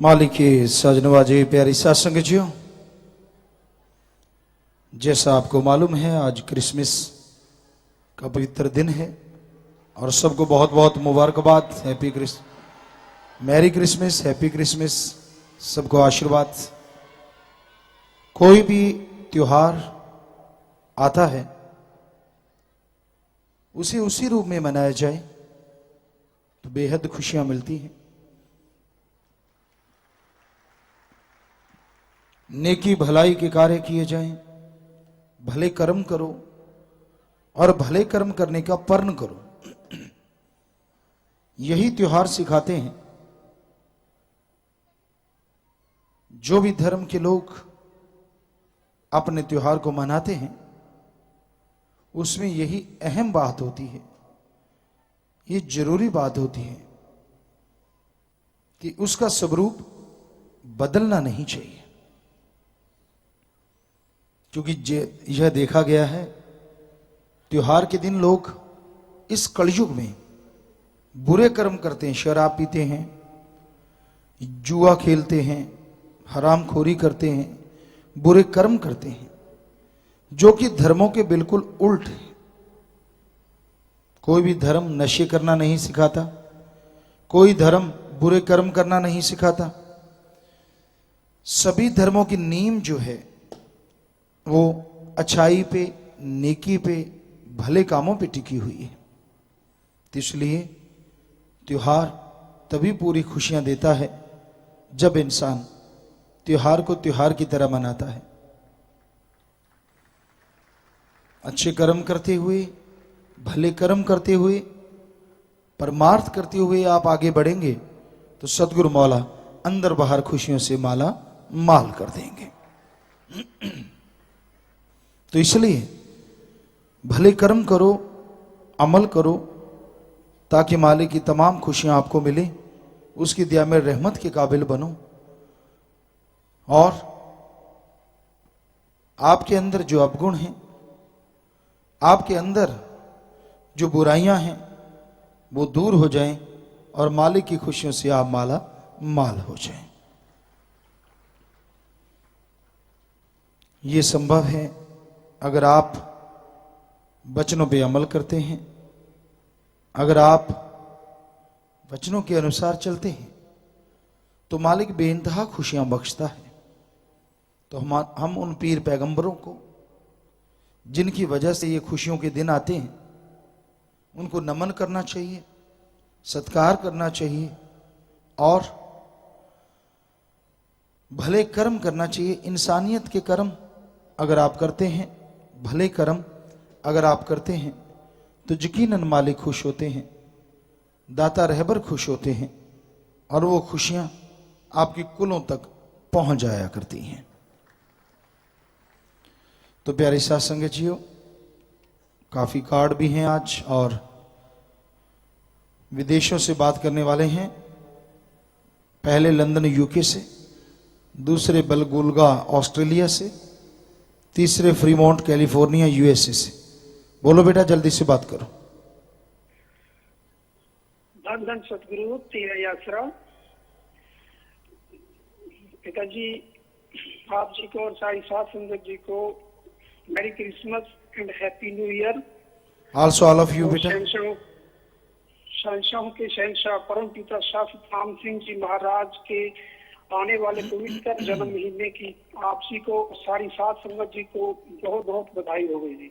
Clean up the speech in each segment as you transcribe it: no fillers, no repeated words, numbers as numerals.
मालिक के सजनवाजी प्यारी सत्संग जियो, जैसा आपको मालूम है आज क्रिसमस का पवित्र दिन है और सबको बहुत बहुत मुबारकबाद। मैरी क्रिसमस, हैप्पी क्रिसमस, सबको आशीर्वाद। कोई भी त्योहार आता है उसे उसी रूप में मनाया जाए तो बेहद खुशियां मिलती हैं। नेकी भलाई के कार्य किए जाएं, भले कर्म करो और भले कर्म करने का पर्ण करो, यही त्योहार सिखाते हैं। जो भी धर्म के लोग अपने त्योहार को मनाते हैं उसमें यही अहम बात होती है, ये जरूरी बात होती है कि उसका स्वरूप बदलना नहीं चाहिए। क्योंकि यह देखा गया है त्योहार के दिन लोग इस कलयुग में बुरे कर्म करते हैं, शराब पीते हैं, जुआ खेलते हैं, हरामखोरी करते हैं, बुरे कर्म करते हैं, जो कि धर्मों के बिल्कुल उल्ट है। कोई भी धर्म नशे करना नहीं सिखाता, कोई धर्म बुरे कर्म करना नहीं सिखाता। सभी धर्मों की नींव जो है वो अच्छाई पे, नेकी पे, भले कामों पे टिकी हुई है। तो इसलिए त्योहार तभी पूरी खुशियां देता है जब इंसान त्योहार को त्योहार की तरह मनाता है। अच्छे कर्म करते हुए, भले कर्म करते हुए, परमार्थ करते हुए आप आगे बढ़ेंगे तो सदगुरु मौला अंदर बाहर खुशियों से माला माल कर देंगे। तो इसलिए भले कर्म करो, अमल करो, ताकि मालिक की तमाम खुशियां आपको मिले, उसकी दया में रहमत के काबिल बनो। और आपके अंदर जो अवगुण हैं, आपके अंदर जो बुराइयां हैं, वो दूर हो जाएं और मालिक की खुशियों से आप माला माल हो जाएं। ये संभव है अगर आप वचनों पे अमल करते हैं, अगर आप वचनों के अनुसार चलते हैं तो मालिक बेइंतहा खुशियां बख्शता है। तो हम उन पीर पैगंबरों को जिनकी वजह से ये खुशियों के दिन आते हैं उनको नमन करना चाहिए, सत्कार करना चाहिए और भले कर्म करना चाहिए। इंसानियत के कर्म अगर आप करते हैं, भले कर्म अगर आप करते हैं तो यकीनन मालिक खुश होते हैं, दाता रहबर खुश होते हैं और वो खुशियां आपकी कुलों तक पहुंच जाया करती हैं। तो प्यारे साथ संगतियों, काफी कार्ड भी हैं आज और विदेशों से बात करने वाले हैं। पहले लंदन यूके से, दूसरे बलगुलगा ऑस्ट्रेलिया से, तीसरे फ्रीमोंट कैलिफोर्निया यूएसए से। बोलो बेटा, जल्दी से बात करो। धन धन सतगुरु तेरा आश्रम। पिताजी, आप जी को और सारी साथ संगत जी को Mary Christmas and happy new year. Also all of you बेटा। शहंशाहों के शहंशाह परम पिता शास्त्री राम सिंह जी महाराज के आने वाले पवित्र जन्म महीने की आप जी को, सारी साथ संगत जी को बहुत बहुत बधाई हो गई जी।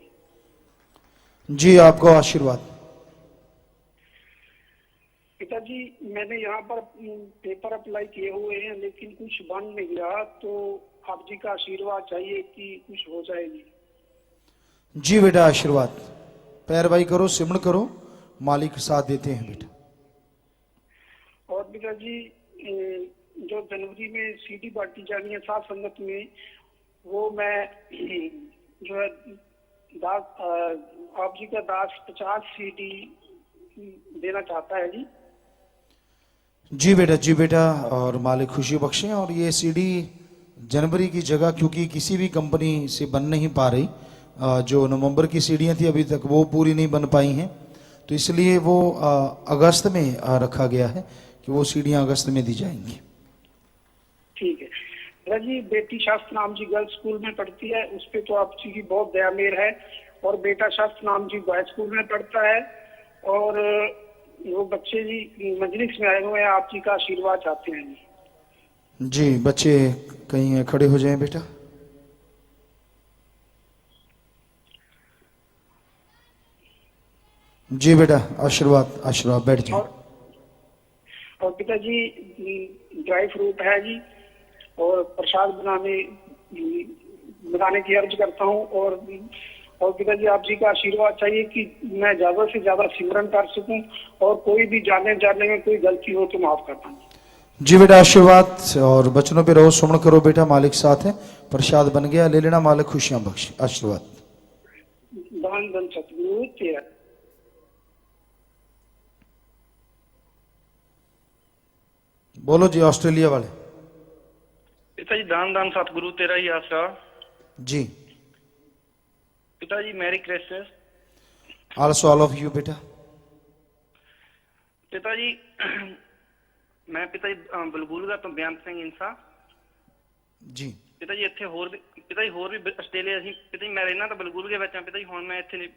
जी आपको आशीर्वाद। पिताजी, मैंने यहाँ पर पेपर अप्लाई किए हुए हैं लेकिन कुछ बन नहीं रहा, तो आप जी का आशीर्वाद चाहिए कि कुछ हो जाएगी। जी बेटा, आशीर्वाद। पैरवाई करो, सिमरण करो, मालिक साथ देते हैं बेटा। और पिताजी, जो जनवरी में सीडी बांटी जानी है साथ संगत में, वो मैं जो है दास, आप जी का दास 50 सीडी देना चाहता है जी। जी बेटा, जी बेटा, और मालिक खुशी बख्शें। और ये सीडी जनवरी की जगह क्योंकि किसी भी कंपनी से बन नहीं पा रही, जो नवंबर की सीढ़ियाँ थी अभी तक वो पूरी नहीं बन पाई हैं, तो इसलिए वो अगस्त में रखा गया है कि वो सीढ़ियाँ अगस्त में दी जाएंगी। ठीक है बेटा जी। बेटी शास्त्र नाम जी गर्ल्स स्कूल में पढ़ती है, उस पे तो आप जी की बहुत दया मेहर है। और बेटा शास्त्र नाम जी बॉयज स्कूल में पढ़ता है। और वो बच्चे जी मजलिस में आए हुए हैं, आप जी का आशीर्वाद चाहते हैं जी। जी बच्चे कहीं खड़े हो जाएं बेटा। जी बेटा आशीर्वाद आशीर्वाद, बैठ जाएं। और पिताजी ड्राई फ्रूट है जी, और प्रसाद बनाने की अर्ज करता हूँ। और पिताजी आप जी का आशीर्वाद चाहिए कि मैं ज्यादा से ज्यादा सिमरन कर सकूं, और कोई भी जाने में कोई गलती हो तो माफ करता हूँ। जी बेटा आशीर्वाद, और बचनों पे रहो, सुमन करो बेटा, मालिक साथ है। प्रसाद बन गया, ले लेना, मालिक खुशियां बख्श। आशीर्वाद। दान धन सतगुरु तेरा। बोलो जी ऑस्ट्रेलिया वाले। पिताजी दान दान सतगुरु तेरा ही आसरा। जी पिताजी merry Christmas. Also all of you बेटा। पिताजी मैं पिताजी ਬਲਬੂਲਗਾ ਤੋਂ ਬੇਅੰਤ ਸਿੰਘ ਇੰਸਾ। ਜੀ ਪਿਤਾਜੀ ਇੱਥੇ ਹੋਰ ਵੀ ਆਸਟ੍ਰੇਲੀਆ ਸੀ ਪਿਤਾਜੀ। ਮੈਂ ਰਹਿਣਾ ਤਾਂ ਬਲਬੂਲਗੇ ਵਿੱਚ ਆ ਪਿਤਾਜੀ। ਹੁਣ ਮੈਂ ਇੱਥੇ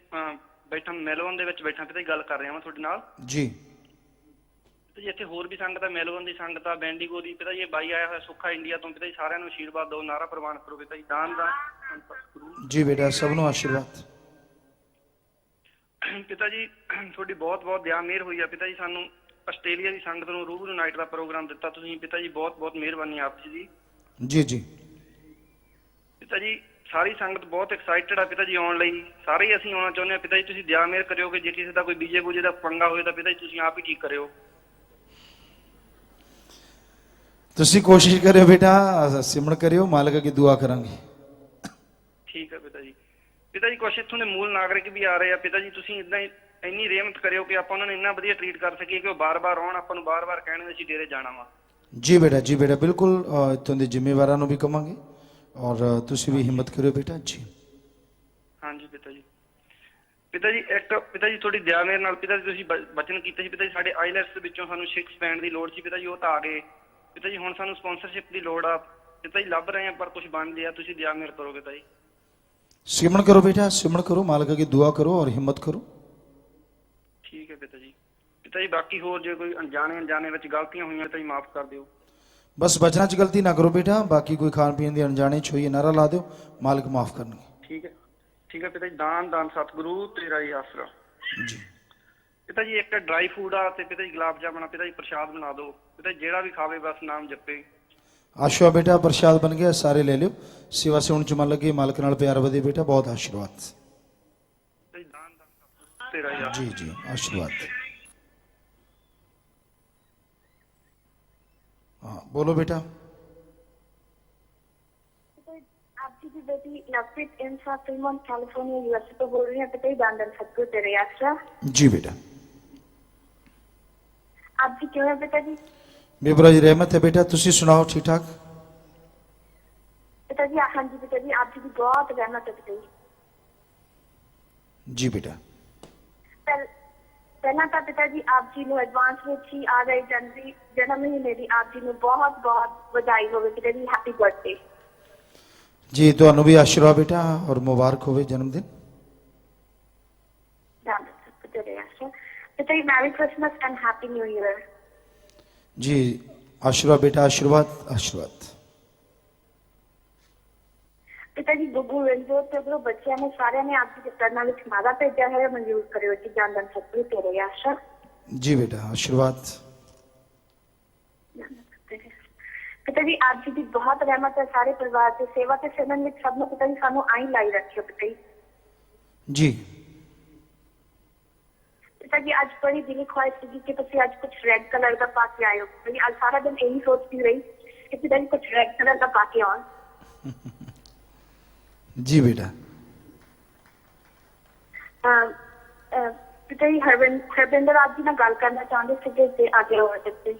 ਬੈਠਾ ਮੈਲਬੌਰਨ ਦੇ ਵਿੱਚ ਬੈਠਾ ਪਿਤਾਜੀ, ਗੱਲ ਕਰ ਰਿਹਾ ਹਾਂ ਤੁਹਾਡੇ ਨਾਲ। ਜੀ ਪਿਤਾਜੀ ਇੱਥੇ ਹੋਰ ਵੀ ਸੰਗਤ ਆ, ਮੈਲਬੌਰਨ ਦੀ ਸੰਗਤ ਆ, ਬੈਂਡੀਗੋ ਦੀ। ਪਿਤਾਜੀ ਇਹ ਬਾਈ ਆਇਆ ਹੋਇਆ ਸੁੱਖਾ ਇੰਡੀਆ ਤੋਂ। ਪਿਤਾਜੀ ਸਾਰਿਆਂ ਨੂੰ ਆਸ਼ੀਰਵਾਦ ਦਿਓ, ਨਾਰਾ ਪ੍ਰਵਾਨ ਕਰੋ ਪਿਤਾਜੀ। ਦਾਨ ਦਾ ਜੀ ਬੇਟਾ ਸਭ ਨੂੰ ਆਸ਼ੀਰਵਾਦ। ਪਿਤਾ ਜੀ ਤੁਹਾਡੀ ਬਹੁਤ ਬਹੁਤ ਦਇਆ ਮਿਹਰ ਹੋਈ ਆ ਪਿਤਾ ਜੀ। ਸਾਨੂੰ ਆਸਟ੍ਰੇਲੀਆ ਦੀ ਸੰਗਤ ਨੂੰ ਰੂਬਰੂ ਨਾਈਟ ਦਾ ਪ੍ਰੋਗਰਾਮ ਦਿੱਤਾ ਤੁਸੀਂ ਪਿਤਾ ਜੀ, ਬਹੁਤ ਬਹੁਤ ਮਿਹਰਬਾਨੀ ਆਪ ਜੀ ਦੀ। ਜੀ ਜੀ ਪਿਤਾ ਜੀ ਸਾਰੀ ਸੰਗਤ ਬਹੁਤ ਐਕਸਾਈਟਡ ਆ ਪਿਤਾ ਜੀ ਆਉਣ ਲਈ। ਸਾਰੇ ਹੀ ਅਸੀਂ ਆਉਣਾ ਚਾਹੁੰਦੇ ਆ ਪਿਤਾ ਜੀ। ਤੁਸੀਂ ਦਇਆ ਮਿਹਰ ਕਰਿਓਗੇ, ਜੇ ਕਿਸੇ ਦਾ ਕੋਈ ਬੀਜੇ ਬੂਜੇ ਦਾ ਪੰਗਾ ਹੋਏ ਤਾਂ ਪਿਤਾ ਜੀ ਤੁਸੀਂ ਆਪ ਹੀ ਠੀਕ ਕਰਿਓ। ਤੁਸੀਂ ਕੋਸ਼ਿਸ਼ ਕਰਿਓ ਬੇਟਾ, ਸਿਮਰਨ ਕਰਿਓ, ਮਾਲਕ ਅੱਗੇ ਦੁਆ ਕਰਾਂਗੇ। ਠੀਕ ਹੈ ਪਿਤਾ ਜੀ। ਪਿਤਾ ਜੀ ਕੁਛ ਇੱਥੋਂ ਦੇ ਮੂਲ ਨਾਗਰਿਕ ਵੀ ਆ ਰਹੇ ਆ ਪਿਤਾ ਜੀ। ਤੁਸੀਂ ਇਦਾਂ ਇੰਨੀ ਰਹਿਮਤ ਕਰਿਓ ਕਿ ਆਪਾਂ ਉਹਨਾਂ ਨੂੰ ਇੰਨਾ ਵਧੀਆ ਟਰੀਟ ਕਰ ਸਕੀਏ ਕਿ ਉਹ ਬਾਰ-ਬਾਰ ਆਉਣ, ਆਪਾਂ ਨੂੰ ਬਾਰ-ਬਾਰ ਕਹਿਣ ਅਸੀਂ ਡੇਰੇ ਜਾਣਾ ਵਾ। ਜੀ ਬੇਟਾ ਬਿਲਕੁਲ ਇੱਥੋਂ ਦੇ ਜ਼ਿੰਮੇਵਾਰਾਂ ਨੂੰ ਵੀ ਕਵਾਂਗੇ, ਔਰ ਤੁਸੀਂ ਵੀ ਹਿੰਮਤ ਕਰਿਓ ਬੇਟਾ ਜੀ। ਹਾਂਜੀ ਪਿਤਾ ਜੀ। ਪਿਤਾ ਜੀ ਇੱਕ ਪਿਤਾ ਜੀ ਤੁਹਾਡੀ ਦਇਆ ਮੇਰੇ ਨਾਲ ਪਿਤਾ ਜੀ ਤੁਸੀਂ ਬਚਨ ਕੀਤੇ ਸੀ ਪਿਤਾ ਜੀ। ਸਾਡੇ ਆਈਲੈਟਸ ਦੇ ਵਿੱਚੋਂ ਸਾਨੂੰ 6 ਬੈਂਡ ਦੀ ਲੋੜ ਸੀ ਪਿਤਾ ਜੀ, ਉਹ ਤਾਂ ਆ ਗਏ ਪਿਤਾ ਜੀ। ਹੁਣ ਸਾਨੂੰ ਸਪਾਂਸਰਸ਼ਿਪ ਦੀ ਲੋੜ ਆ ਪਿਤਾ ਜੀ, ਲੱਭ ਰਹੇ ਆ ਪਰ ਕੁਝ ਬਣ ਲਿਆ। ਤੁਸੀਂ ਦਇਆ ਮੇਰੇ ਕਰੋ ਪਿਤਾ ਜੀ। सिमरण करो बेटा, सिमरण करो, मालिक की दुआ करो और हिम्मत करो। ਠੀਕ ਹੈ ਪਿਤਾ ਜੀ। ਪਿਤਾ ਜੀ ਬਾਕੀ ਹੋਰ ਜੇ ਕੋਈ ਅਣਜਾਣੇ ਵਿੱਚ ਗਲਤੀਆਂ ਹੋਈਆਂ ਤਾਂ ਜੀ ਮਾਫ ਕਰ ਦਿਓ। बस बचना च गलती ना करो बेटा, बाकी कोई खान पीन की अनजाने च होई नारा ला दो, मालिक माफ करनगे। ਠੀਕ ਹੈ ਪਿਤਾ ਜੀ। ਦਾਨ ਦਾਨ सतगुरु तेरा ही आसरा। जी ਪਿਤਾ ਜੀ ਇੱਕ ਡਰਾਈ ਫੂਡ ਆ ਤੇ ਪਿਤਾ ਜੀ ਗੁਲਾਬ ਜਾਮਣਾ ਪਿਤਾ ਜੀ ਪ੍ਰਸ਼ਾਦ ਬਣਾ ਦਿਓ ਪਿਤਾ ਜੀ। ਜਿਹੜਾ ਵੀ ਖਾਵੇ ਬਸ ਨਾਮ ਜਪੇ। आशुआ बेटा प्रसाद बन गया, सारे ले लो। सेवा से उन च मन लगे, मालिक नाल प्यार वधे बेटा, बहुत आशीर्वाद। ਪਿਤਾ ਜੀ ਦਾਨ ਦਾਨ सतगुरु तेरा ही आसरा। जी आशीर्वाद। हाँ बोलो बेटा। आपकी की बेटी लवप्रीत इंसा फ्रीमॉन्ट कैलिफोर्निया यूएसए से बोल रही है। पिता दान दान सतगुरु तेरे आसरा। जी बेटा। आप जी क्यों है पिताजी? बेबरा जी रहमत है बेटा, तुसी सुनाओ ठीक ठाक? पिताजी हाँ जी पिताजी आप जी की बहुत रहमत है पिताजी। जी बेटा। पहला था पिताजी आप जी ने एडवांस में ही आ गए जनवरी जन्म महीने की आप जी ने बहुत बहुत बधाई हो पिताजी। हैप्पी बर्थडे जी। तो भी आशीर्वाद बेटा और मुबारक होवे जन्मदिन। पिताजी merry Christmas and happy new year. जी आशीर्वाद बेटा, आशीर्वाद आशीर्वाद। पिताजी गुगू रंजोत ते उधरों बच्चों ने सारे ने आप जी के चरणों में माला भेजा है, मंजूर करियो जी। दान दान सतगुरु तेरे आसरा। जी बेटा आशीर्वाद। पिताजी आप जी की बहुत रहमत है सारे परिवार से। सेवा के सिमरन में सब ने पिताजी सानू आई लाई रखियो पिताजी। जी पिताजी आज बड़ी दिली ख्वाहिश थी कि तुसी आज कुछ रेड कलर का पाके आए हो पिताजी। आज सारा दिन यही सोचती रही कि पिताजी कुछ रेड कलर का पाके आओ। जी बेटा। पिताजी हरविंदर आप जी ना गल करना चाहते थे ते आगे हो सकते।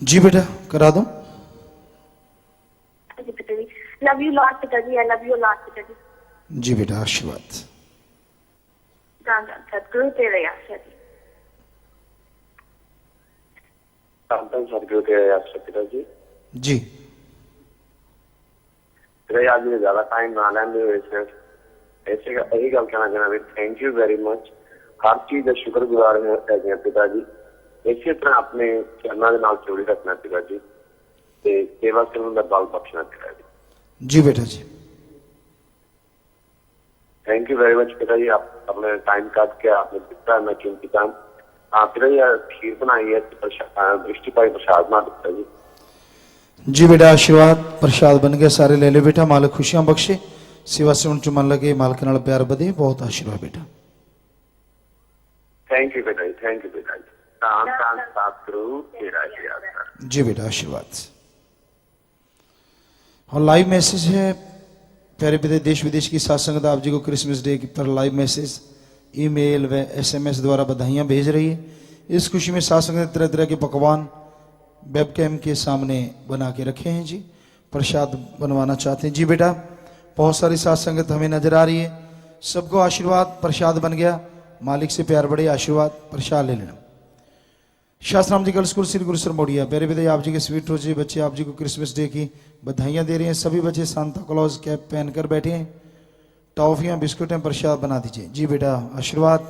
जी बेटा करा दो। जी पिताजी लव यू लॉट पिताजी। आई लव यू लॉट पिताजी। जी बेटा आशीर्वाद। दान दान सतगुरु तेरे आसरा जी। दान दान सतगुरु तेरे आसरा पिताजी। जी तेरे आज मुझे ज्यादा टाइम ना लेंदे हुए सिर्फ ऐसे यही गल कहना चाहना भी थैंक यू वेरी मच। हर चीज का शुक्रगुजार है पिताजी। इसी तरह अपने चरणों के नाल जोड़ी रखना पिताजी ते सेवा करने का बल बख्शना पिताजी। जी बेटा जी, थैंक यू वेरी मच पिताजी। आप अपने टाइम काट के आपने दिता है मैं कीमती टाइम। आप पिताजी खीर बनाई है दृष्टि पाई प्रसाद ना पिताजी। जी बेटा आशीर्वाद प्रसाद बन गया, सारे ले ले बेटा। मालिक खुशियां बख्शे, सेवा से उन मन लगे, मालिक नाल प्यार बधे। बहुत आशीर्वाद बेटा। थैंक यू पिताजी, थैंक यू पिताजी। तान तान सतगुरु तेरा आशीर्वाद। जी बेटा आशीर्वाद। और लाइव मैसेज है प्यारे पिता, देश विदेश की साथ संगत आप जी को क्रिसमस डे पर लाइव मैसेज ईमेल व SMS द्वारा बधाइयां भेज रही है। इस खुशी में साथ संगत तरह तरह के पकवान वेबकैम के सामने बना के रखे हैं जी, प्रसाद बनवाना चाहते हैं। जी बेटा, बहुत सारी साथ संगत हमें नजर आ रही है, सबको आशीर्वाद प्रसाद बन गया। मालिक से प्यार बढ़े, आशीर्वाद प्रसाद ले लेना। शास्त्राम जी गर्ल्स स्कूल श्री गुरुसर मोड़िया, प्यारे पिता आप जी के स्वीट रोजे बच्चे आप जी को क्रिसमस डे की बधाइयां दे रहे हैं। सभी बच्चे सांता क्लॉज कैप पहनकर बैठे हैं, टॉफियां बिस्कुट हैं, प्रसाद बना दीजिए। जी बेटा आशीर्वाद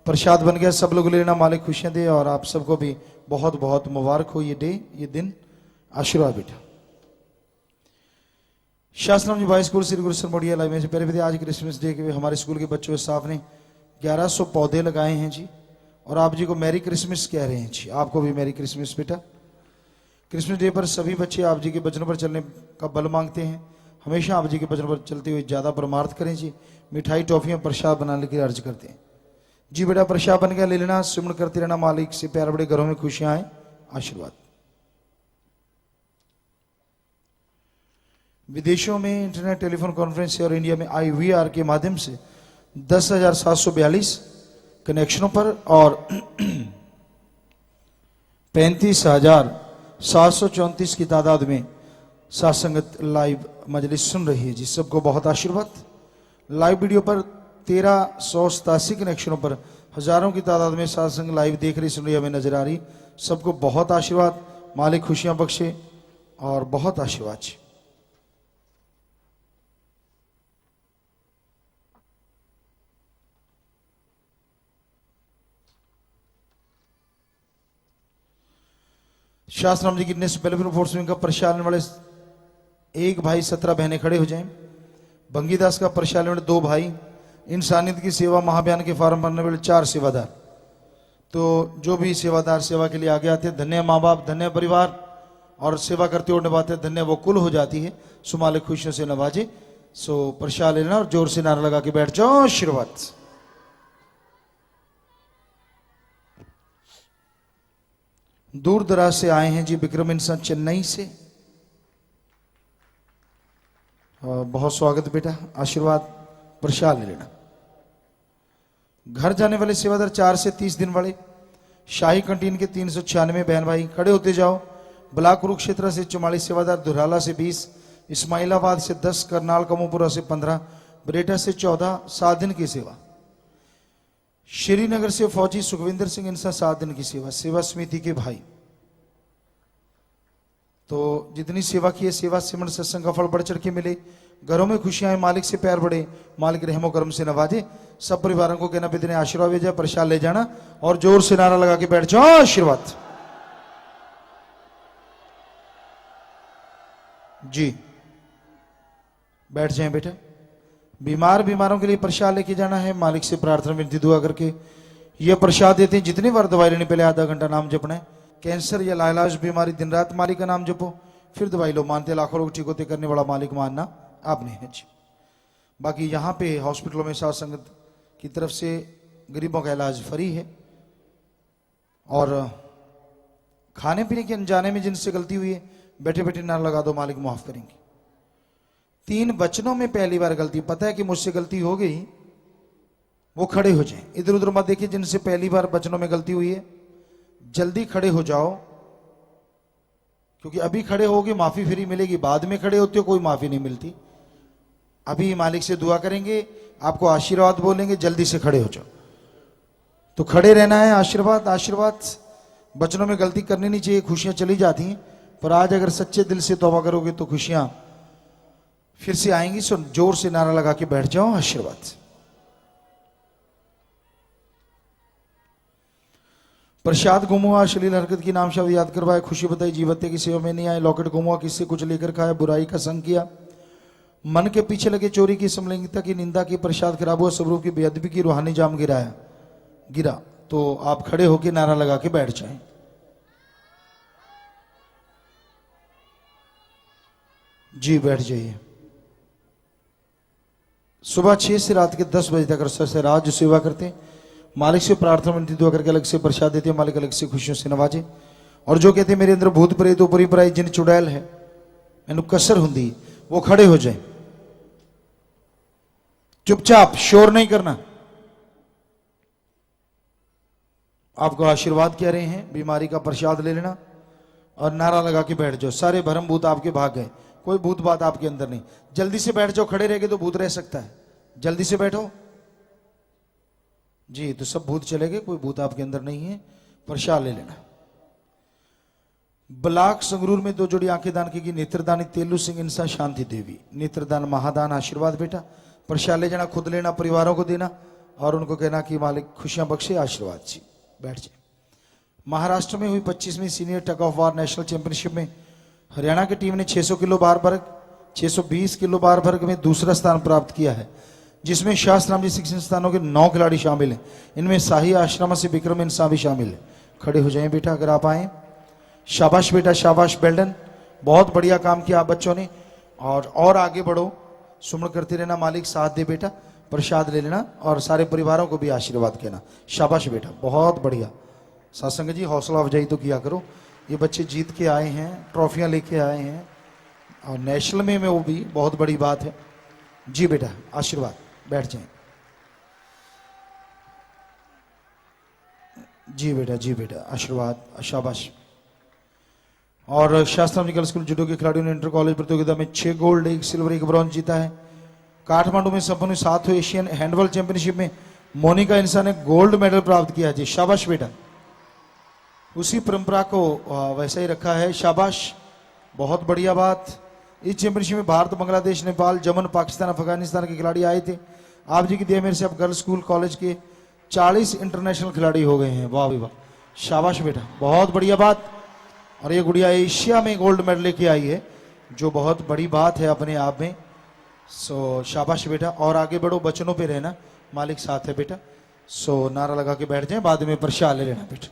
प्रसाद बन गया, सब लोग ले लेना। मालिक खुशियां दे और आप सबको भी बहुत बहुत मुबारक हो ये डे, ये दिन। आशीर्वाद बेटा। शास्त्राम जी by school Shri Gurusar मोड़िया live में से प्यारे पिता आज क्रिसमस डे के हमारे स्कूल के बच्चों स्टाफ ने 1100 पौधे लगाए हैं जी, और आप जी को मैरी क्रिसमस कह रहे हैं जी। आपको भी मैरी क्रिसमस बेटा। क्रिसमस डे पर सभी बच्चे आप जी के वचनों पर चलने का बल मांगते हैं। हमेशा आप जी के वचनों पर चलते हुए ज्यादा परमार्थ करें जी। मिठाई टॉफियां प्रसाद बनाने की अर्ज करते हैं। जी बेटा प्रसाद बन गया, ले लेना, सुमन करते रहना। मालिक से प्यार बड़े, घरों में खुशियां आए, आशीर्वाद। विदेशों में इंटरनेट टेलीफोन कॉन्फ्रेंस और इंडिया में IVR के माध्यम से 10,742 कनेक्शनों पर और 35,734 की तादाद में सात्संगत लाइव मजलिस सुन रही है जी। सबको बहुत आशीर्वाद। लाइव वीडियो पर 1387 कनेक्शनों पर हजारों की तादाद में सात्संग लाइव देख रही, सुन रही, हमें नजर आ रही। सबको बहुत आशीर्वाद। मालिक खुशियां बख्शे और बहुत आशीर्वाद जी। शास्त्राम जी गिरने से पहले फोर्स विंग का प्रशालन वाले एक भाई 17 बहनें खड़े हो जाएं। बंगीदास का प्रशालन वाले 2 भाई, इंसानियत की सेवा महाभियान के फॉर्म भरने वाले 4 सेवादार। तो जो भी सेवादार सेवा के लिए आगे आते हैं, धन्य माँ बाप, धन्य परिवार, और सेवा करते हुए नभाते धन्य वो कुल हो जाती है। सो मालिक खुशियों से नवाजे। सो प्रसाद लेना और जोर से नारा लगा के बैठ जाओ, आशीर्वाद। दूर दराज से आए हैं जी विक्रम इंसान चेन्नई से, बहुत स्वागत बेटा, आशीर्वाद प्रसाद ले लेना। घर जाने वाले सेवादार 4 से 30 दिन वाले शाही कंटीन के 396 बहन भाई खड़े होते जाओ। ब्लॉक कुरुक्षेत्र से 44 सेवादार, धुराला से 20, इस्माइलाबाद से 10, करनाल कमोपुरा से 15, बरेटा से 14, 7 दिन की सेवा। श्रीनगर से फौजी सुखविंदर सिंह इंसान 7 दिन की सेवा, सेवा समिति के भाई। तो जितनी सेवा की है, सेवा सिमरन सत्संग का फल बढ़ चढ़ के मिले, घरों में खुशियां आए, मालिक से प्यार बढ़े, मालिक रहमो करम से नवाजे। सब परिवारों को कहना पिता ने आशीर्वाद भेजा, प्रसाद ले जाना और जोर से नारा लगा के बैठ जाओ, आशीर्वाद जी। बैठ जाएं बेटा। बीमारों के लिए प्रसाद लेके जाना है, मालिक से प्रार्थना विनती दुआ करके ये प्रसाद देते हैं। जितनी बार दवाई लेने पहले आधा घंटा नाम जपना है। कैंसर या लाइलाज बीमारी दिन रात मालिक का नाम जपो, फिर दवाई लो। मानते लाखों लोग ठीक होते, करने वाला मालिक मानना आपने है जी। बाकी यहाँ पे हॉस्पिटलों में साथ संगत की तरफ से गरीबों का इलाज फ्री है, और खाने पीने के अनजाने में जिनसे गलती हुई है, बैठे बैठे नारा लगा दो, मालिक माफ करेंगे। 3 वचनों में पहली बार गलती, पता है कि मुझसे गलती हो गई, वो खड़े हो जाएं। इधर उधर मत देखिए। जिनसे पहली बार वचनों में गलती हुई है, जल्दी खड़े हो जाओ, क्योंकि अभी खड़े होगे माफी फ्री मिलेगी, बाद में खड़े होते हो कोई माफी नहीं मिलती। अभी मालिक से दुआ करेंगे, आपको आशीर्वाद बोलेंगे, जल्दी से खड़े हो जाओ। तो खड़े रहना है, आशीर्वाद आशीर्वाद। वचनों में गलती करनी नहीं चाहिए, खुशियां चली जाती हैं, पर आज अगर सच्चे दिल से तौबा करोगे तो खुशियां फिर से आएंगी। सो जोर से नारा लगा के बैठ जाओ आशीर्वाद से। प्रसाद गुम हुआ, अश्लील हरकत की नाम शब्द याद करवाए, खुशी बताई, जीवत्य की सेवा में नहीं आए, लॉकेट गुम हुआ, किससे कुछ लेकर खाया, बुराई का संग किया, मन के पीछे लगे, चोरी की, समलैंगिकता की निंदा की, प्रसाद खराब हुआ, स्वरूप की बेअदबी की, रूहानी जाम गिरा। तो आप खड़े होकर नारा लगा के बैठ जाएं। जी बैठ जाइए। सुबह 6 से रात के 10 बजे तक रसोई से राज सेवा करते हैं। मालिक से प्रार्थना विनती दुआ करके अलग से प्रसाद देते हैं। मालिक अलग से खुशियों से नवाजे। और जो कहते हैं मेरे अंदर भूत प्रेत ऊपरी पराई जिन चुड़ैल है, मैनू कसर हुंदी, वो खड़े हो जाए। चुपचाप शोर नहीं करना। आपको आशीर्वाद कह रहे हैं, बीमारी का प्रसाद ले लेना और नारा लगा के बैठ जाओ। सारे भरम भूत आपके भाग गए, कोई भूत बात आपके अंदर नहीं। जल्दी से बैठ जाओ, खड़े रह गए तो भूत रह सकता है। जल्दी से बैठो जी, तो सब भूत चले गए, कोई भूत आपके अंदर नहीं है। प्रसाद ले लेना। ब्लाक संगरूर में 2 जोड़ी आंखें दान की नेत्रदानी तेलू सिंह इंसान शांति देवी। नेत्रदान महादान आशीर्वाद बेटा। प्रसाद ले जाना, खुद लेना, परिवारों को देना और उनको कहना कि मालिक खुशियां बख्शे, आशीर्वाद जी। बैठ जाए। महाराष्ट्र में हुई 25वीं senior tug of war national championship में हरियाणा की टीम ने 600 किलो बार वर्ग, 620 किलो बार वर्ग में दूसरा स्थान प्राप्त किया है, जिसमें शास्त्राम जी शिक्षण संस्थानों के 9 खिलाड़ी शामिल हैं। इनमें शाही आश्रम से विक्रम इंसान भी शामिल है। खड़े हो जाएं बेटा अगर आप आए। शाबाश बेटा, शाबाश, बेल्डन, बहुत बढ़िया काम किया आप बच्चों ने। और आगे बढ़ो, सुमन करते रहना, मालिक साथ दे बेटा। प्रसाद ले लेना और सारे परिवारों को भी आशीर्वाद कहना। शाबाश बेटा, बहुत बढ़िया। सत्संग जी हौसला अफजाई तो किया करो। ये बच्चे जीत के आए हैं, ट्रॉफियां लेके आए हैं और नेशनल में वो भी बहुत बड़ी बात है। जी बेटा आशीर्वाद। बैठ जाएं। जी बेटा आशीर्वाद, शाबाश। और शास्त्राम गर्ल्स स्कूल जूडो के खिलाड़ियों ने इंटर कॉलेज प्रतियोगिता में 6 गोल्ड, 1 सिल्वर, 1 ब्रॉन्ज जीता है। काठमांडू में संपन्न 7वें एशियन हैंडबॉल चैंपियनशिप में मोनिका इंसान ने गोल्ड मेडल प्राप्त किया। जी शाबाश बेटा, उसी परंपरा को वैसा ही रखा है। शाबाश, बहुत बढ़िया बात। इस चैंपियनशिप में भारत, बांग्लादेश, नेपाल, यमन, पाकिस्तान, अफगानिस्तान के खिलाड़ी आए थे। आप जी की दया मेरे से अब गर्ल्स स्कूल कॉलेज के 40 इंटरनेशनल खिलाड़ी हो गए हैं। वाह वाह, शाबाश बेटा, बहुत बढ़िया बात। और ये गुड़िया एशिया में गोल्ड मेडल लेके आई है, जो बहुत बड़ी बात है अपने आप में। सो शाबाश बेटा, और आगे बढ़ो, बचनों पे रहना, मालिक साथ है बेटा। सो नारा लगा के बैठ जाए, बाद में प्रसाद ले लेना बेटा।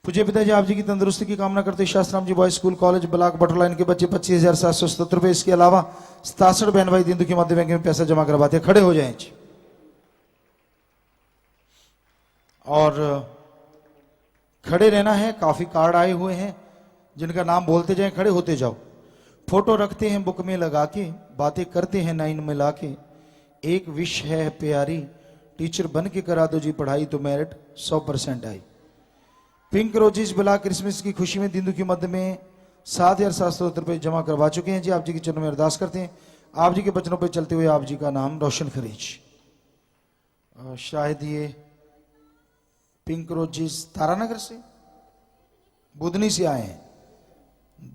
पूज्य पिताजी आप जी की तंदुरुस्ती की कामना करते शास्त्राम ji boys school college block बटोला, इनके बच्चे 25,770 रुपए, इसके अलावा 67 बहन भाई दीन दुखी मध्य बैंक में पैसा जमा करवाते। खड़े हो जाएं जी। और खड़े रहना है। काफी कार्ड आए हुए हैं जिनका नाम बोलते जाएं, खड़े होते जाओ। फोटो रखते हैं बुक में लगा के, बातें करते हैं 9 में लाके। एक विश है प्यारी, टीचर बन के करा दो जी पढ़ाई, तो मेरिट 100% आई। पिंक रोजेस ब्लॉक क्रिसमस की खुशी में दीन दुखी मध्य में 7,770 रुपए जमा करवा चुके हैं जी। आप जी के चरणों में अरदास करते हैं, आप जी के बचनों पर चलते हुए आप जी का नाम रोशन करें जी। शायद ये पिंक रोजेस तारानगर से, बुधनी से आए हैं।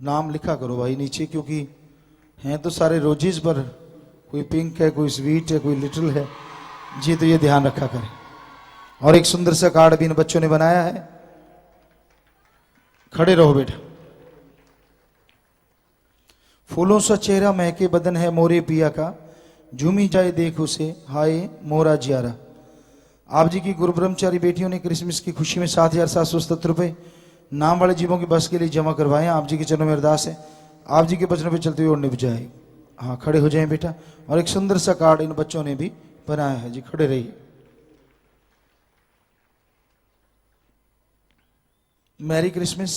नाम लिखा करो भाई नीचे, क्योंकि हैं तो सारे रोजेस पर, कोई पिंक है, कोई स्वीट है, कोई लिटिल है जी, तो ये ध्यान रखा करें। और एक सुंदर सा कार्ड भी इन बच्चों ने बनाया है। खड़े रहो बेटा। फूलों सा चेहरा महके बदन है मोरे पिया का, झूमी जाए देख उसे हाय मोरा जियारा। आप जी की गुरु ब्रह्मचारी बेटियों ने क्रिसमस की खुशी में 7,770 रुपए नाम वाले जीवों की बस के लिए जमा करवाए। आप जी के चरणों में अरदास है, आप जी के बचनों पे चलते हुए और निभ जाए। हाँ खड़े हो जाएं बेटा। और एक सुंदर सा कार्ड इन बच्चों ने भी बनाया है जी। खड़े रहिए। Merry Christmas.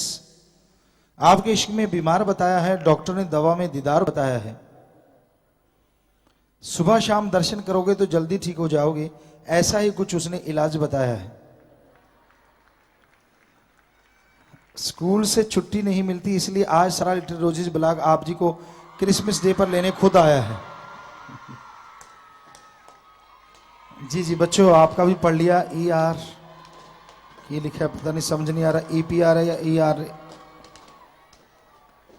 आपके इश्क में बीमार बताया है, डॉक्टर ने दवा में दीदार बताया है। सुबह शाम दर्शन करोगे तो जल्दी ठीक हो जाओगे, ऐसा ही कुछ उसने इलाज बताया है। स्कूल से छुट्टी नहीं मिलती, इसलिए आज सारा लिटिल रोजेस ब्लॉक आप जी को क्रिसमस डे पर लेने खुद आया है। जी जी बच्चों, आपका भी पढ़ लिया ER ये लिखा है पता नहीं, समझ नहीं आ रहा, EPR है या ER।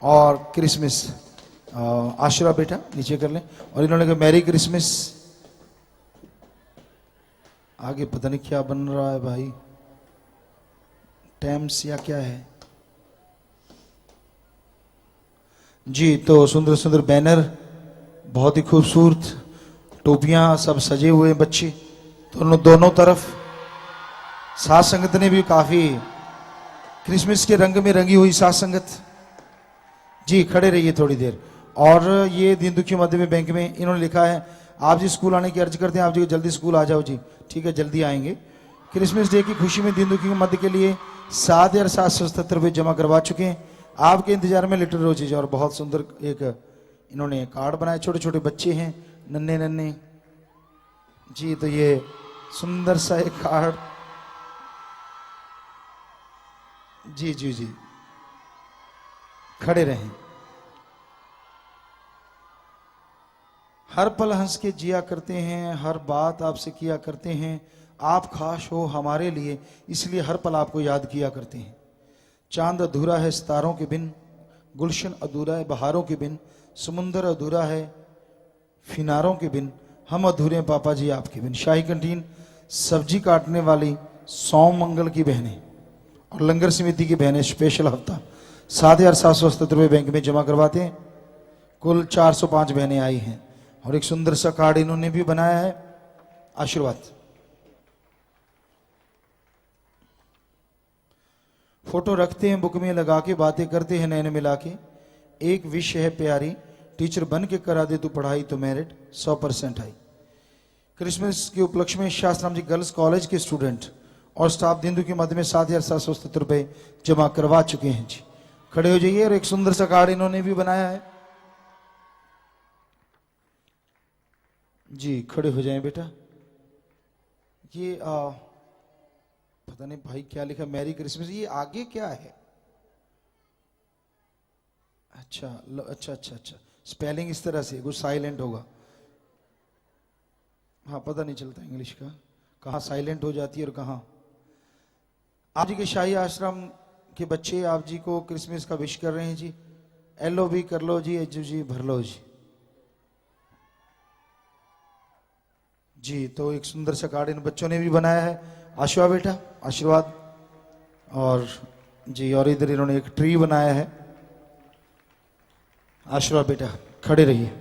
और क्रिसमस, आशीर्वाद बेटा नीचे कर लें। और इन्होंने कहा मैरी क्रिसमस। आगे पता नहीं क्या बन रहा है भाई, टैम्स या क्या है जी। तो सुंदर सुंदर बैनर, बहुत ही खूबसूरत टोपियां, सब सजे हुए बच्चे दोनों तरफ। साथ संगत ने भी काफी क्रिसमस के रंग में रंगी हुई साथ संगत जी। खड़े रहिए थोड़ी देर। और ये दीन दुखी मध्य बैंक में इन्होंने लिखा है आप जी स्कूल आने की अर्ज करते हैं, आप जी जल्दी स्कूल आ जाओ जी। ठीक है, जल्दी आएंगे। क्रिसमस डे की खुशी में दीन दुखी के मध्य के लिए 7,777 रुपये जमा करवा चुके हैं। आपके इंतजार में लिटिल रोजेज। और बहुत सुंदर एक इन्होंने कार्ड बनाए, छोटे छोटे बच्चे हैं, नन्हे नन्हे जी। तो ये सुंदर सा एक कार्ड जी जी जी। खड़े रहें। हर पल हंस के जिया करते हैं, हर बात आपसे किया करते हैं, आप खास हो हमारे लिए, इसलिए हर पल आपको याद किया करते हैं। चांद अधूरा है सितारों के बिन, गुलशन अधूरा है बहारों के बिन, समुंदर अधूरा है फिनारों के बिन, हम अधूरे हैं पापा जी आपके बिन। शाही कैंटीन सब्जी काटने वाली सोम मंगल की बहनें और लंगर समिति की बहनें स्पेशल हफ्ता 7,777 रुपये बैंक में जमा करवाते हैं। कुल 405 बहनें आई हैं। और एक सुंदर सा कार्ड इन्होंने भी बनाया है, आशीर्वाद। फोटो रखते हैं बुक में लगा के, बातें करते हैं नैन मिला के, एक विश है प्यारी, टीचर बन के करा दे तू पढ़ाई तो मेरिट 100% आई। क्रिसमस के उपलक्ष्य में शास्त्राम जी गर्ल्स कॉलेज के स्टूडेंट और स्टाफ दिंदु के मध्य में 7,777 रुपये जमा करवा चुके हैं जी। खड़े हो जाइए। और एक सुंदर सा कार्ड इन्होंने भी बनाया है जी। खड़े हो जाएं बेटा। ये पता नहीं भाई क्या लिखा, मैरी क्रिसमस। ये आगे क्या है? अच्छा अच्छा अच्छा अच्छा, स्पेलिंग इस तरह से, कुछ साइलेंट होगा। हाँ, पता नहीं चलता इंग्लिश का, कहाँ साइलेंट हो जाती है और कहाँ। आप जी के शाही आश्रम के बच्चे आप जी को क्रिसमस का विश कर रहे हैं जी। LOB कर लो जी, एच जी भर लो जी। जी, तो एक सुंदर सा कार्ड इन बच्चों ने भी बनाया है। आशीर्वाद बेटा, आशीर्वाद। और जी, और इधर इन्होंने एक ट्री बनाया है। आशीर्वाद बेटा, खड़े रहिए।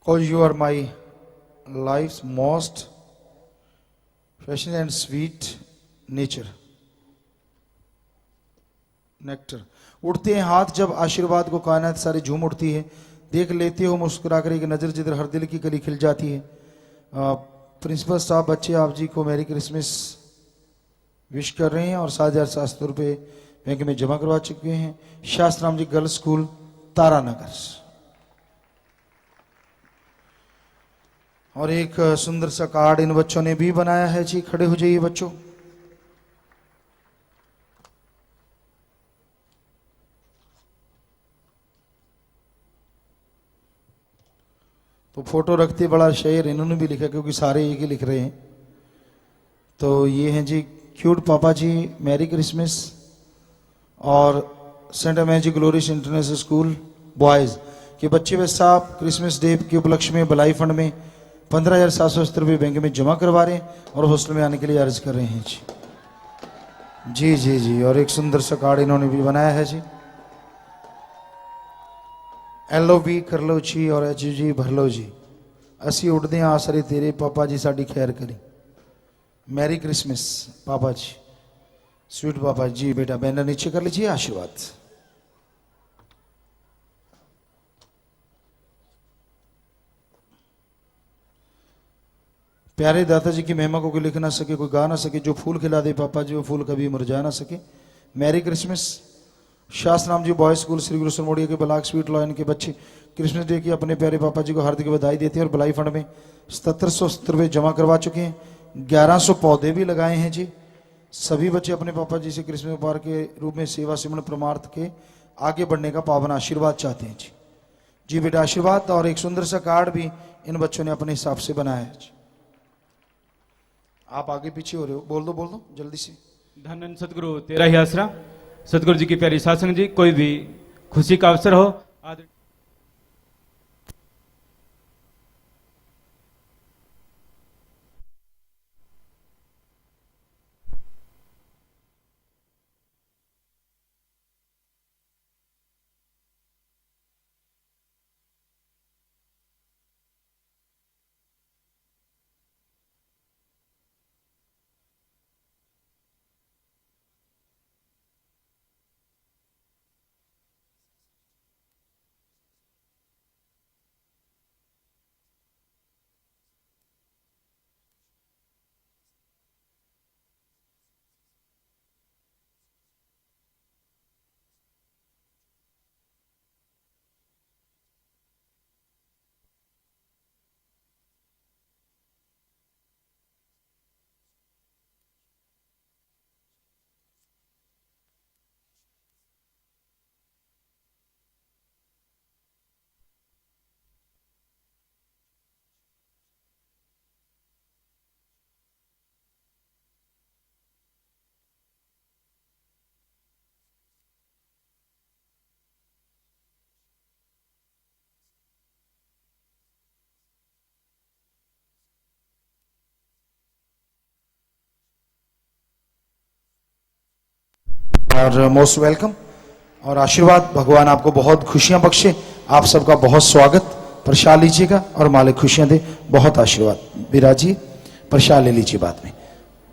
Cause you are my life's most precious and sweet nature. Nectar. उठते हैं हाथ जब आशीर्वाद को कायनात सारी झूम उठती है, देख लेते हो मुस्कुराकर एक नजर जिधर हर दिल की कली खिल जाती है। प्रिंसिपल साहब बच्चे आप जी को मैरी क्रिसमस विश कर रहे हैं और 7,700 रुपये बैंक में जमा करवा चुके हैं। शास्त्राम जी गर्ल्स स्कूल तारानगर। और एक सुंदर सा कार्ड इन बच्चों ने भी बनाया है जी। खड़े हो जाइए बच्चों। तो फोटो रखते बड़ा शेर इन्होंने भी लिखा, क्योंकि सारे एक ही लिख रहे हैं। तो ये हैं जी क्यूट पापा जी, मैरी क्रिसमस। और सेंट अमेजी ग्लोरियस इंटरनेशनल स्कूल बॉयज के बच्चे व साहब क्रिसमस डे के उपलक्ष्य में भलाई फंड में 15,770 रुपये बैंक में जमा करवा रहे हैं और हॉस्टल में आने के लिए अर्ज कर रहे हैं जी। जी जी जी। और एक सुंदर सा कार्ड इन्होंने भी बनाया है जी। LOB कर लो जी और एच जी भर लो जी। असी उठते हैं आसरे तेरे पापा जी साड़ी खैर करी। मैरी क्रिसमस पापा जी, स्वीट पापा जी। बेटा बैनर नीचे कर लीजिए, आशीर्वाद। प्यारे दाता जी की महिमा को कोई लिख ना सके, कोई गा ना सके, जो फूल खिला दे पापा जी वो फूल कभी मुरझा ना सके। Merry Christmas. शास्त्राम जी बॉयज स्कूल श्री गुरु सरमोड़िया के ब्लॉक स्वीट लॉयन के बच्चे क्रिसमस डे की अपने प्यारे पापा जी को हार्दिक बधाई देते हैं और भलाई फंड में 7,770 रुपये जमा करवा चुके हैं। 1100 पौधे भी लगाए हैं जी। सभी बच्चे अपने पापा जी से क्रिसमस उपहार के रूप में सेवा सिमरण परमार्थ के आगे बढ़ने का पावन आशीर्वाद चाहते हैं जी। जी बेटा, आशीर्वाद। और एक सुंदर सा कार्ड भी इन बच्चों ने अपने हिसाब से बनाया है जी। आप आगे पीछे हो रहे हो, बोल दो जल्दी से। धन धन सतगुरु तेरा ही आसरा। सतगुरु जी की प्यारी सासंग जी, कोई भी खुशी का अवसर हो, आदर और मोस्ट वेलकम और आशीर्वाद। भगवान आपको बहुत खुशियां बख्शे। आप सबका बहुत स्वागत। प्रसाद लीजिएगा और मालिक खुशियां दे। बहुत आशीर्वाद। विराजिए, प्रसाद ले लीजिए बाद में।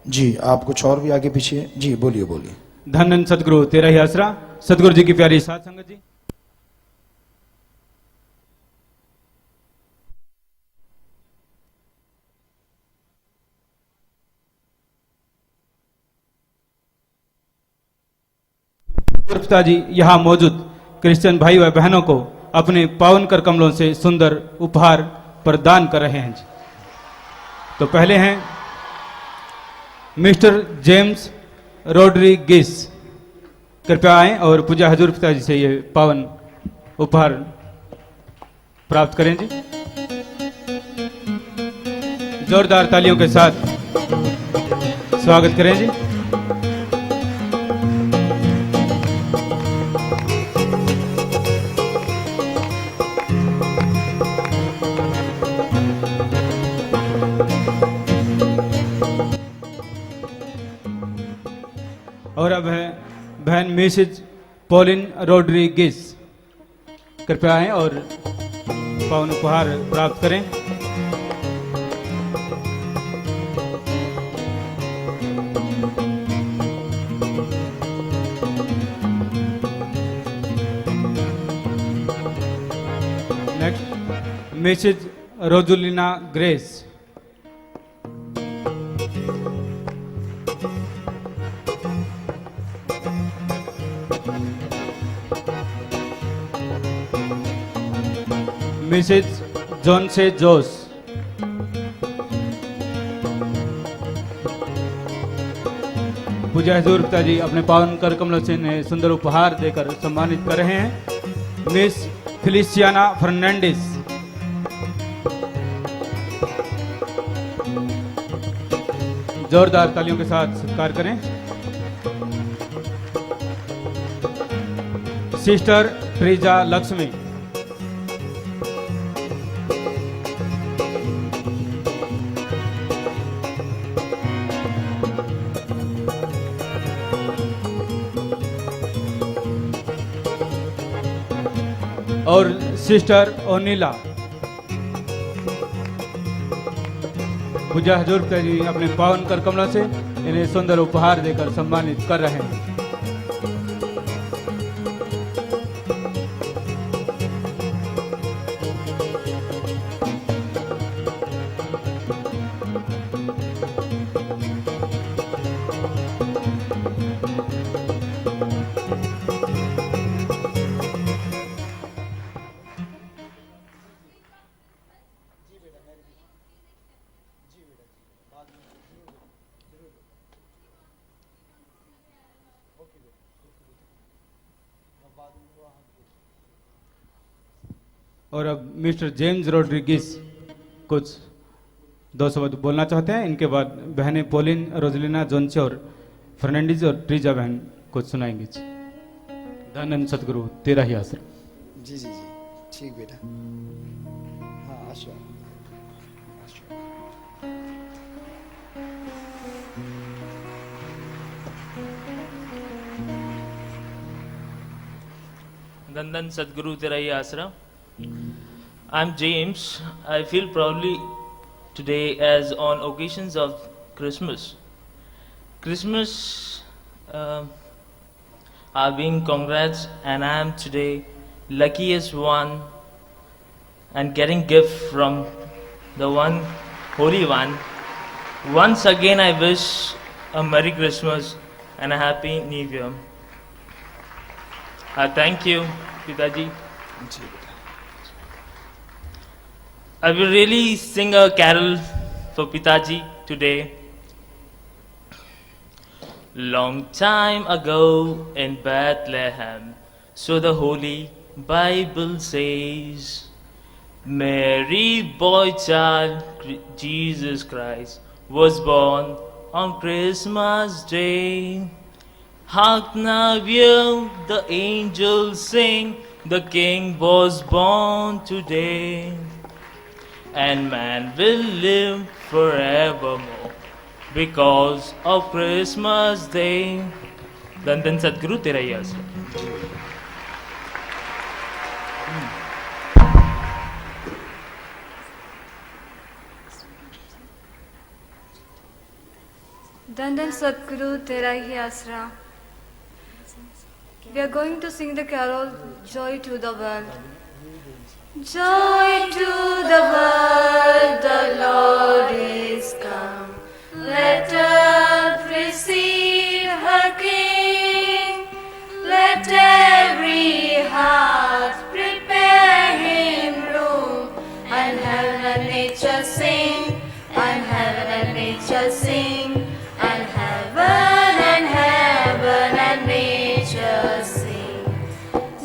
जी आप कुछ और भी आगे पीछे, जी बोलिए बोलिए। धन धन सतगुरु तेरा ही आसरा। सतगुरु जी की प्यारी सात संगत जी, पिताजी यहाँ मौजूद क्रिश्चियन भाई व बहनों को अपने पावन कर कमलों से सुंदर उपहार प्रदान कर रहे हैं जी। तो पहले हैं मिस्टर जेम्स रोड्रिगिस, कृपया आएं और पूजा हजूर पिताजी से ये पावन उपहार प्राप्त करें जी। जोरदार तालियों के साथ स्वागत करें जी। और अब है बहन मिसेज पॉलिन रोड्रिगिस, कृपया आएं और पावन उपहार प्राप्त करें। Next Mrs Rozulina Grace, Mrs John से जोस, पूजा हजूर पिताजी अपने पावन कर कमलों से इन्हें सुंदर उपहार देकर सम्मानित कर रहे हैं। मिस फिलिसियाना फर्नांडिस, जोरदार तालियों के साथ सत्कार करें। सिस्टर ट्रीजा लक्ष्मी, और सिस्टर ओनीला, पूजा हजूर पिताजी अपने पावन कर कमलों से इन्हें सुंदर उपहार देकर सम्मानित कर रहे हैं। और अब मिस्टर जेम्स रोड्रिगिस कुछ 2 शब्द बोलना चाहते हैं। इनके बाद बहनें पोलिन, रोजलिना, जोंचे और फर्नांडीज और ट्रीजा बहन कुछ सुनाएंगी। धन सतगुरु तेरा ही आश्रम। जी जी जी, ठीक बेटा। हाँ आशा। धन धन सदगुरु तेरा ही आश्रम। I'm James. I feel proudly today as on occasions of Christmas. Christmas are being congrats, and I am today luckiest one and getting gift from the one Holy One. Once again I wish a Merry Christmas and a Happy New Year. Thank you, Pitaji. जी बेटा। I will really sing a carol for Pitaji today. Long time ago in Bethlehem, so the Holy Bible says, Mary, boy child, Jesus Christ was born on Christmas Day. Hark now, hear the angels sing, the King was born today. And man will live forevermore because of Christmas Day. धन धन सदगुरु तेरा ही आश्रम। धन धन सतगुरु तेरा ही आसरा। We are going to sing the carol Joy to the World. Joy to the world, the Lord is come. Let earth receive her King. Let every heart prepare him room. And heaven and nature sing, and heaven and nature sing, and heaven and nature sing.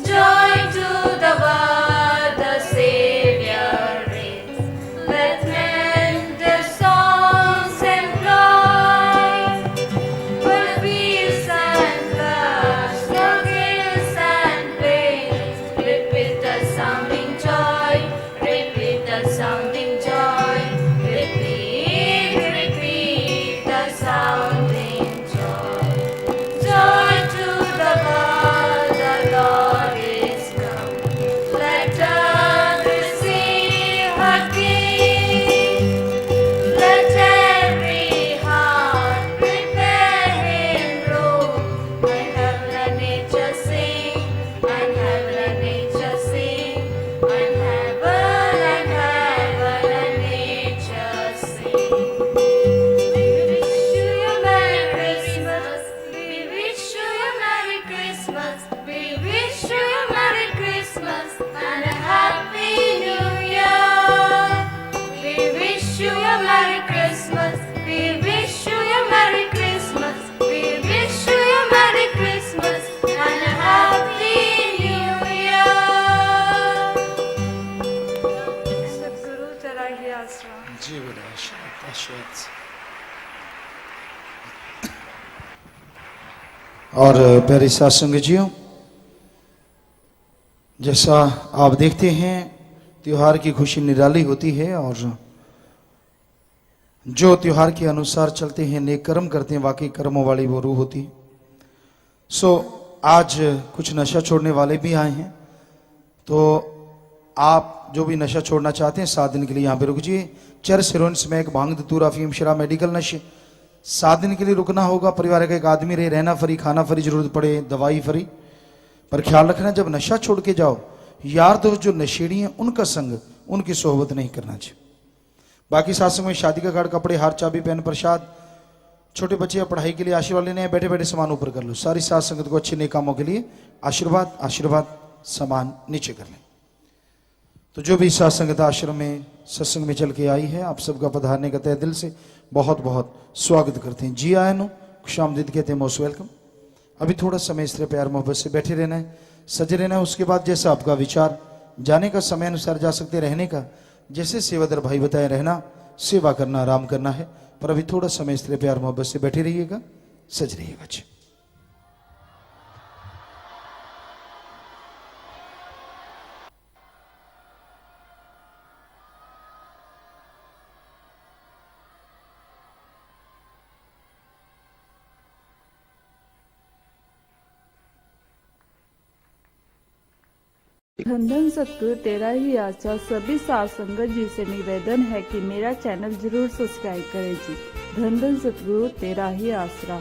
Joy to the world, the Savior reigns. Let men their songs employ, for peace and floods, for gales and plains. Repeat the sounding joy, repeat the sounding joy, repeat the sounding joy. Joy to the world, the Lord is come. Let earth receive her King. Let every heart prepare him room. And heaven and nature sing, and heaven and nature sing, and heaven and nature sing. We wish you a Merry Christmas. We wish you a Merry Christmas. We wish you a Merry Christmas and a Happy New Year. We wish you a Merry Christmas. We wish you a Merry Christmas. We wish you a Merry Christmas and a Happy New Year. सतगुरु तेरा ही आसरा। जी बेटा, आशीर्वाद आशीर्वाद। और प्यारे साथ संगतियों, जैसा आप देखते हैं त्योहार की खुशी निराली होती है, और जो त्योहार के अनुसार चलते हैं, नेक कर्म करते हैं, वाकई कर्मों वाली वो रूह होती है। सो आज कुछ नशा छोड़ने वाले भी आए हैं, तो आप जो भी नशा छोड़ना चाहते हैं 7 दिन के लिए यहाँ पे रुक जाइए। चरस, हेरोइन, स्मैक, भांग, धतूरा, अफीम, शराब, मेडिकल नशे 7 दिन के लिए रुकना होगा। परिवार का एक आदमी रहे, रहना फ्री, खाना फ्री, जरूरत पड़े दवाई फ्री। पर ख्याल रखना, जब नशा छोड़ के जाओ, यार दोस्त जो नशेड़ी हैं उनका संग, उनकी सोहबत नहीं करना चाहिए। बाकी साथ में शादी का कार्ड, कपड़े, हार, चाबी, पेन, प्रसाद, छोटे बच्चे या पढ़ाई के लिए आशीर्वाद लेने हैं, बैठे बैठे सामान ऊपर कर लो। सारी साथ संगत को अच्छे नेक कामों के लिए आशीर्वाद आशीर्वाद, सामान नीचे कर लें। तो जो भी साथ संगत आश्रम में सत्संग में चल के आई है, आप सबका पधारने का तहे दिल से बहुत बहुत स्वागत करते हैं। जी आए नो, खुशामदीद कहते हैं, मोस्ट वेलकम। अभी थोड़ा समय इस तरह प्यार मोहब्बत से बैठे रहना है, सजे रहना है। उसके बाद जैसा आपका विचार, जाने का समय अनुसार जा सकते, रहने का जैसे सेवादार भाई बताए रहना, सेवा करना, आराम करना है। पर अभी थोड़ा समय इस तरह प्यार मोहब्बत से बैठे रहिएगा, सज रहिएगा जी। धन धन सतगुरु तेरा ही आशा। सभी साथ संगत जी से निवेदन है कि मेरा चैनल जरूर सब्सक्राइब करें जी। धन धन सतगुरु तेरा ही आसरा।